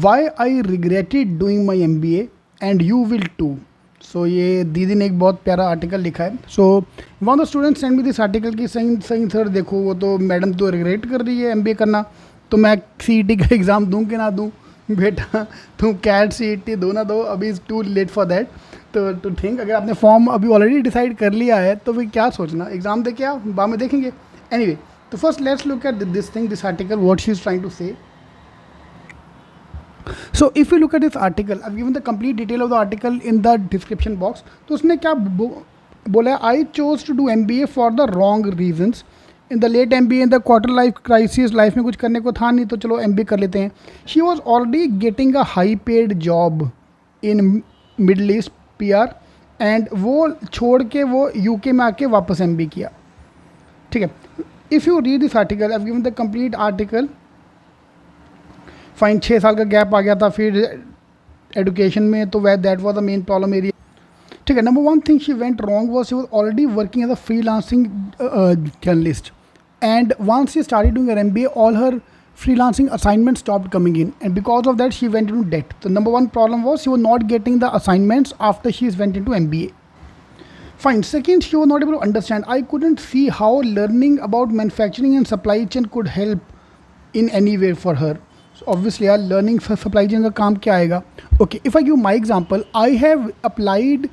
Y I regretted doing my MBA and you will too. So ये दीदी ने एक बहुत प्यारा आर्टिकल लिखा है. So one of the student send me this article कि सही सही सर देखो वो तो मैडम तो रिग्रेट कर रही है MBA करना, तो मैं CET का एग्ज़ाम दूँ कि ना दूँ. बेटा तुम कैट CET दो ना दो, अभी is too late for that. तो थिंक अगर आपने फॉर्म अभी ऑलरेडी डिसाइड कर लिया है तो फिर क्या सोचना, एग्ज़ाम दे के आओ, बाद में देखेंगे. एनीवे, तो first let's look at this article, what she is trying to say. So if you look at this article, I've given the complete detail of the article in the description box. तो उसने क्या बोला है, I chose to do MBA for the wrong reasons. In the late MBA, in the quarter life crisis, life में कुछ करने को था नहीं तो चलो MBA कर लेते हैं. She was already getting a high paid job in Middle East PR, and वो छोड़ के वो UK में आके वापस MBA किया. ठीक है. If you read this article, I've given the complete article. Fine 6 साल का गैप आ गया था फिर एजुकेशन में, तो वह that was the main problem area. ठीक है. Number one thing she went wrong was she was already working as a freelancing journalist, and once she started doing her MBA all her freelancing assignments stopped coming in, and because of that she went into debt. The number one problem was she was not getting the assignments after she went into MBA. Fine. Second, she was not able to understand. I couldn't see how learning about manufacturing and supply chain could help in any way for her. So obviously यार learning supply chain का काम क्या आएगा. Okay, if I give my example, I have applied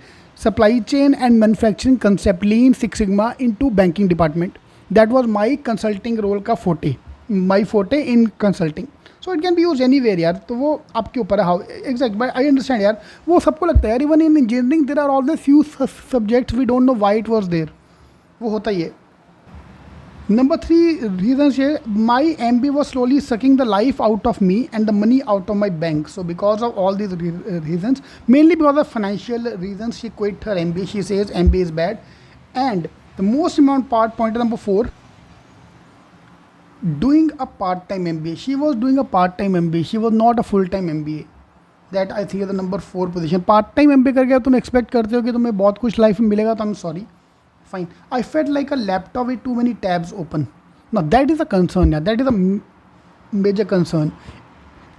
supply chain and manufacturing concept lean Six Sigma into banking department. That was my consulting role का my forte in consulting. So it can be used anywhere यार, तो वो आपके ऊपर है. How exact, but I understand यार, वो सबको लगता है यार. Even in engineering there are always few subjects we don't know why it was there. वो होता ही है. Number 3 reasons here, my MBA was slowly sucking the life out of me and the money out of my bank. So because of all these reasons, mainly because of financial reasons, she quit her MBA. She says MBA is bad. And the most important part, pointer number 4, doing a part-time MBA. She was doing a part-time MBA. She was not a full-time MBA. That I think is the number 4 position. Part-time MBA करके तुम expect करते हो कि तुम्हें बहुत कुछ life में मिलेगा, तो I'm sorry. Fine. I felt like a laptop with too many tabs open. Now that is a concern. Yeah, that is a major concern.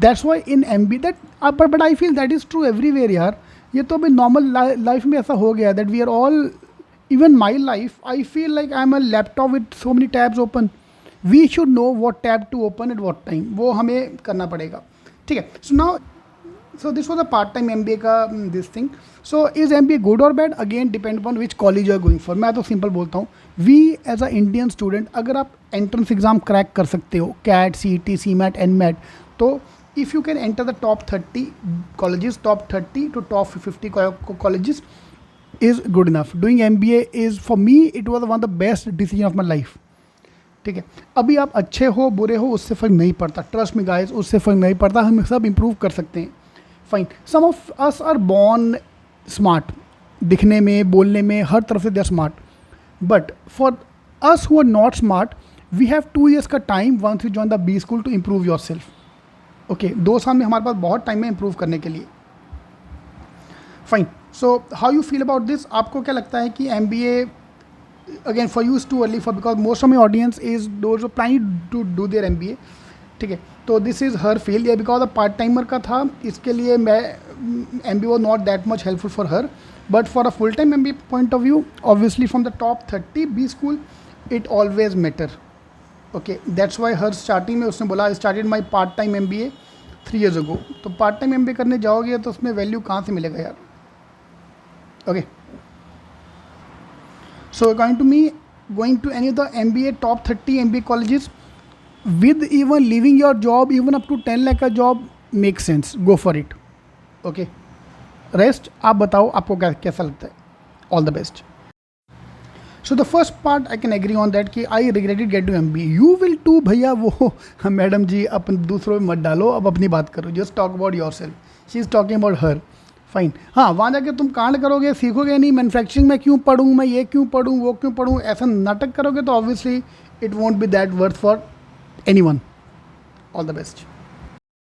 That's why in MBA but I feel that is true everywhere यार. ये तो अभी normal life में ऐसा हो गया that we are all, even my life, I feel like I'm a laptop with so many tabs open. We should know what tab to open at what time. वो हमें करना पड़ेगा. ठीक है. So now, so this was a part-time MBA का this thing. So is MBA good or bad? Again depend upon which college you are going for. मैं तो simple बोलता हूँ, we as a Indian student, अगर आप entrance exam crack कर सकते हो, CAT, CET, CMAT, NMAT, तो if you can enter the top 30 colleges, top 30 to top 50 colleges is good enough. Doing MBA is, for me, it was one of the best decision of my life. ठीक है. अभी आप अच्छे हो बुरे हो उससे फ़र्क नहीं पड़ता. ट्रस्ट में गाइस, उससे फ़र्क नहीं पड़ता. हम सब इम्प्रूव कर सकते हैं. Fine. Some of us are born smart, दिखने में, बोलने में, हर तरफ से they are smart. But for us who are not smart, we have 2 years का time once you join the B school to improve yourself. Okay, 2 साल में हमारे पास बहुत टाइम है इम्प्रूव करने के लिए. Fine. So how you feel about this? आपको क्या लगता है कि MBA again for you is too early, for because most of my audience is those who planning to do their MBA. ठीक है. तो दिस इज़ हर फेल. या because part timer का था, इसके लिए मैं MBA was not that much helpful for her. But for a full time MBA point of view, obviously from the top 30 B school, it always matter. Okay, that's why her starting में उसने बोला I started my part time MBA 3 years ago. तो part time MBA करने जाओगे तो उसमें value कहाँ से मिलेगा यार. Okay. So according to me, going to any of the MBA top 30 MBA colleges with even leaving your job, even up to 10 lakh का job makes sense. Go for it. Okay. Rest आप बताओ आपको कैसा लगता है. All the best. So the first part I can agree on that कि I regretted get to MBA. You will too भैया. वो मैडम जी अपन दूसरों में मत डालो, अब अपनी बात करो. Just talk about yourself. She is talking about her. Fine. हाँ, वहाँ जाके तुम कांड करोगे, सीखोगे नहीं. मैन्युफैक्चरिंग में क्यों पढ़ूँ, मैं ये क्यों पढ़ूँ, वो क्यों पढ़ूँ, ऐसा नाटक करोगे तो obviously it won't be that worth for anyone. All the best.